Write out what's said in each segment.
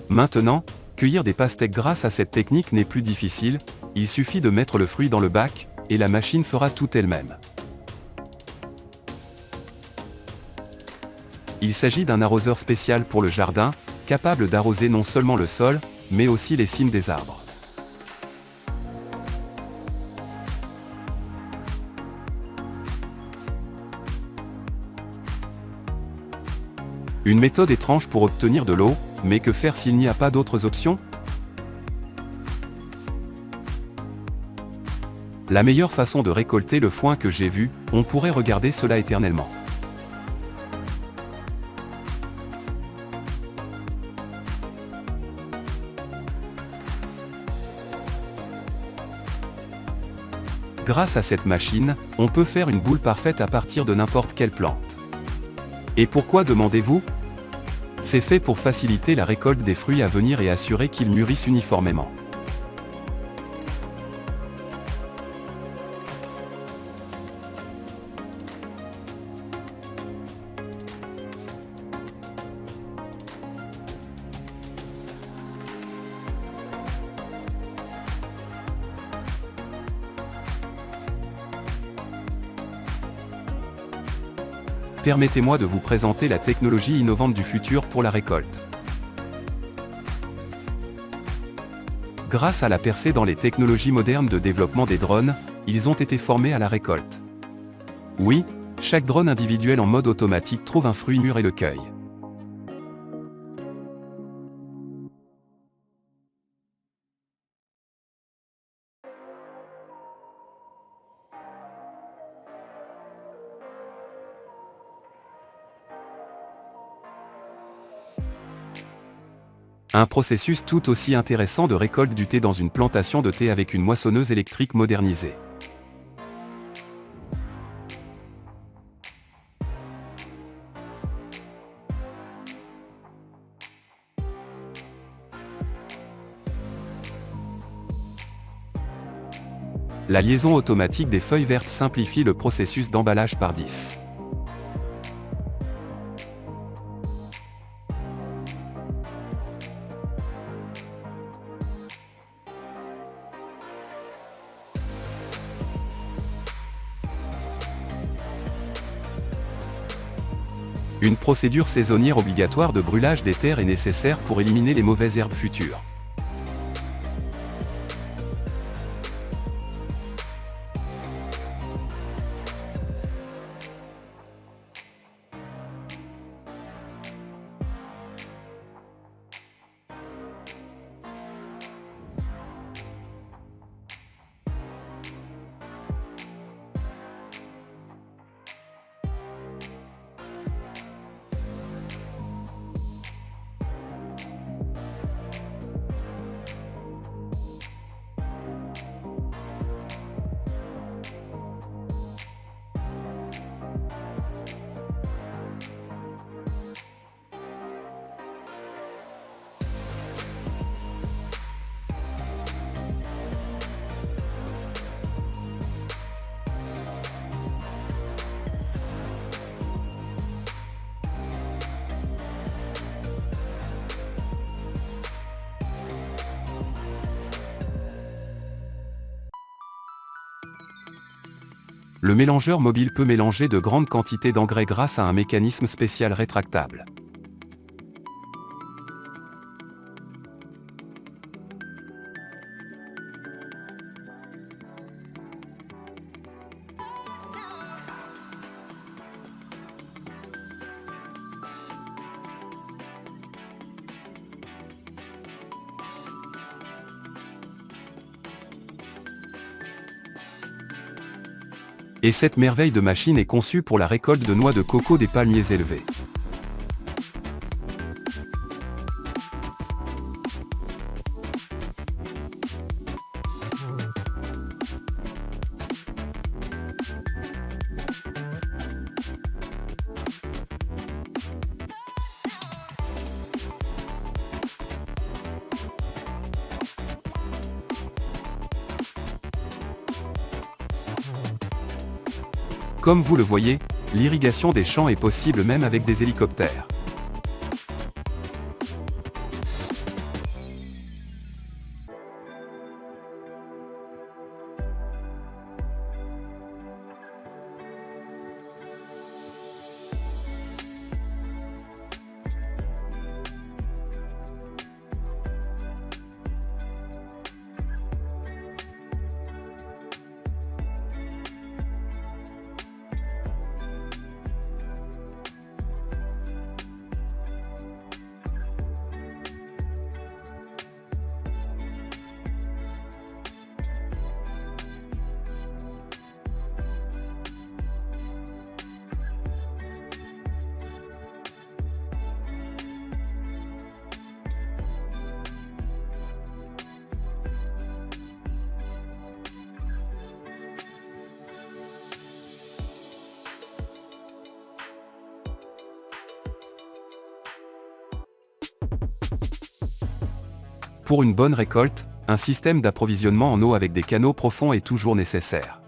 Maintenant, cueillir des pastèques grâce à cette technique n'est plus difficile, il suffit de mettre le fruit dans le bac, et la machine fera tout elle-même. Il s'agit d'un arroseur spécial pour le jardin, capable d'arroser non seulement le sol, mais aussi les cimes des arbres. Une méthode étrange pour obtenir de l'eau, mais que faire s'il n'y a pas d'autres options? La meilleure façon de récolter le foin que j'ai vu, on pourrait regarder cela éternellement. Grâce à cette machine, on peut faire une boule parfaite à partir de n'importe quelle plante. Et pourquoi, demandez-vous? C'est fait pour faciliter la récolte des fruits à venir et assurer qu'ils mûrissent uniformément. Permettez-moi de vous présenter la technologie innovante du futur pour la récolte. Grâce à la percée dans les technologies modernes de développement des drones, ils ont été formés à la récolte. Oui, chaque drone individuel en mode automatique trouve un fruit mûr et le cueille. Un processus tout aussi intéressant de récolte du thé dans une plantation de thé avec une moissonneuse électrique modernisée. La liaison automatique des feuilles vertes simplifie le processus d'emballage par 10. Une procédure saisonnière obligatoire de brûlage des terres est nécessaire pour éliminer les mauvaises herbes futures. Le mélangeur mobile peut mélanger de grandes quantités d'engrais grâce à un mécanisme spécial rétractable. Et cette merveille de machine est conçue pour la récolte de noix de coco des palmiers élevés. Comme vous le voyez, l'irrigation des champs est possible même avec des hélicoptères. Pour une bonne récolte, un système d'approvisionnement en eau avec des canaux profonds est toujours nécessaire.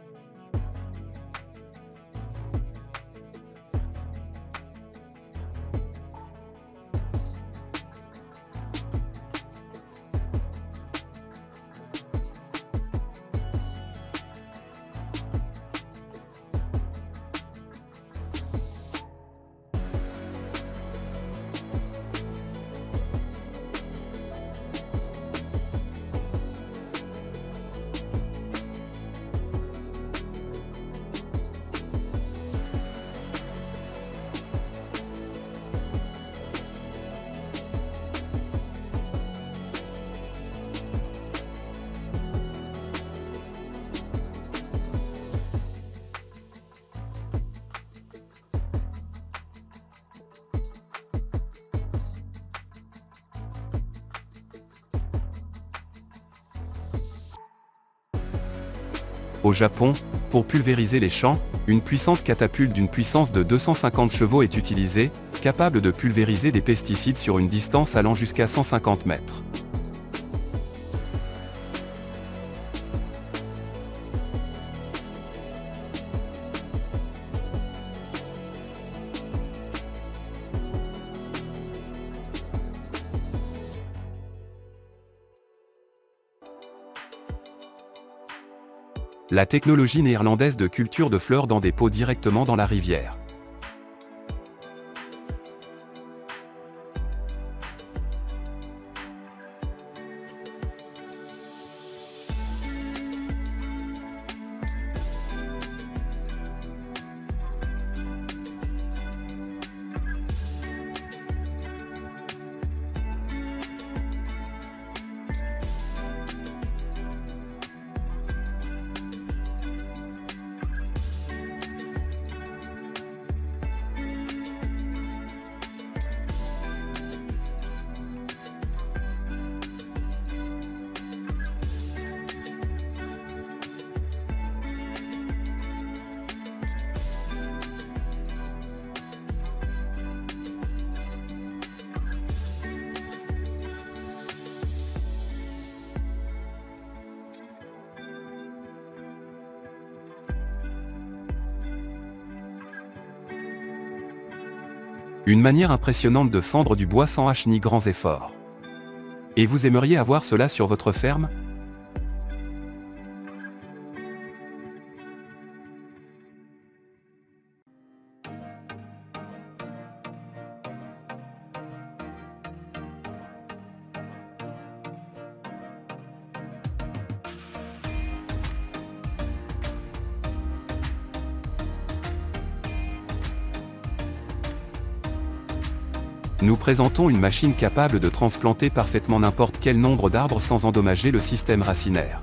Au Japon, pour pulvériser les champs, une puissante catapulte d'une puissance de 250 chevaux est utilisée, capable de pulvériser des pesticides sur une distance allant jusqu'à 150 mètres. La technologie néerlandaise de culture de fleurs dans des pots directement dans la rivière. Une manière impressionnante de fendre du bois sans hache ni grands efforts. Et vous aimeriez avoir cela sur votre ferme ? Nous présentons une machine capable de transplanter parfaitement n'importe quel nombre d'arbres sans endommager le système racinaire.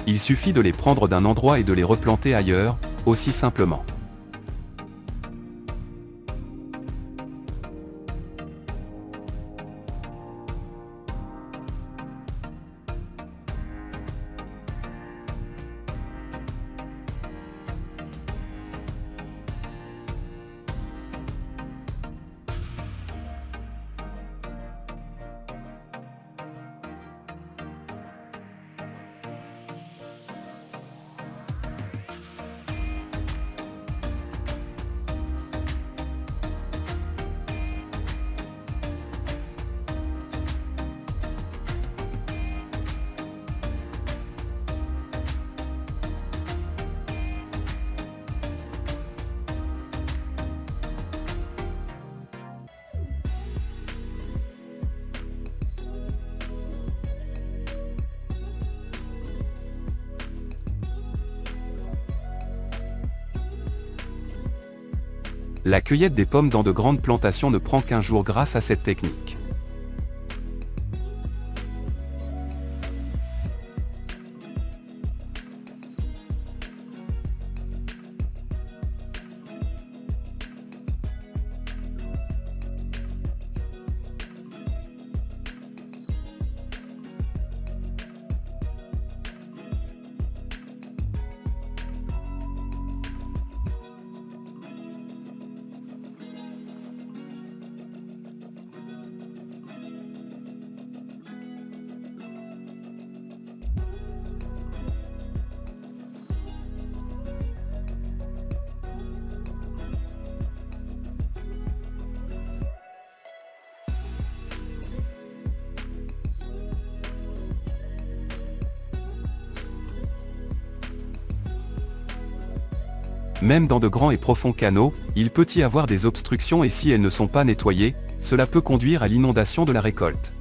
Il suffit de les prendre d'un endroit et de les replanter ailleurs, aussi simplement. La cueillette des pommes dans de grandes plantations ne prend qu'un jour grâce à cette technique. Même dans de grands et profonds canaux, il peut y avoir des obstructions et si elles ne sont pas nettoyées, cela peut conduire à l'inondation de la récolte.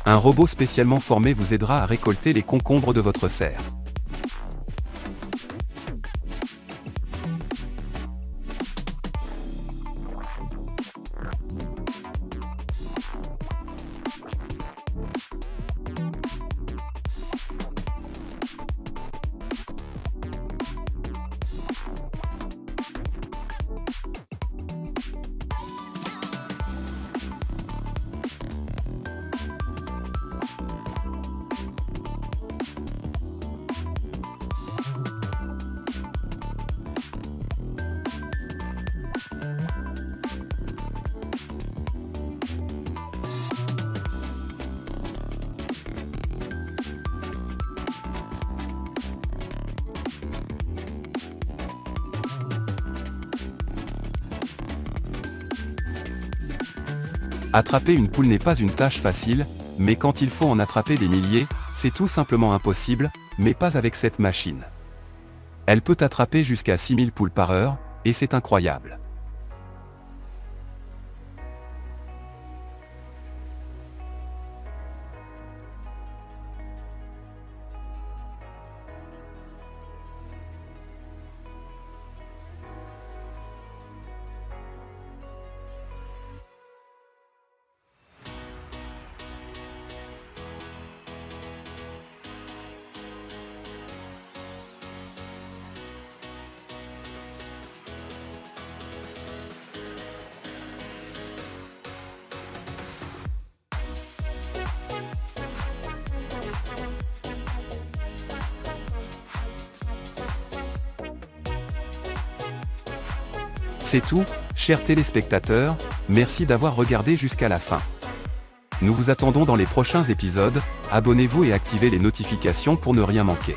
Un robot spécialement formé vous aidera à récolter les concombres de votre serre. Attraper une poule n'est pas une tâche facile, mais quand il faut en attraper des milliers, c'est tout simplement impossible, mais pas avec cette machine. Elle peut attraper jusqu'à 6000 poules par heure, et c'est incroyable. C'est tout, chers téléspectateurs, merci d'avoir regardé jusqu'à la fin. Nous vous attendons dans les prochains épisodes, abonnez-vous et activez les notifications pour ne rien manquer.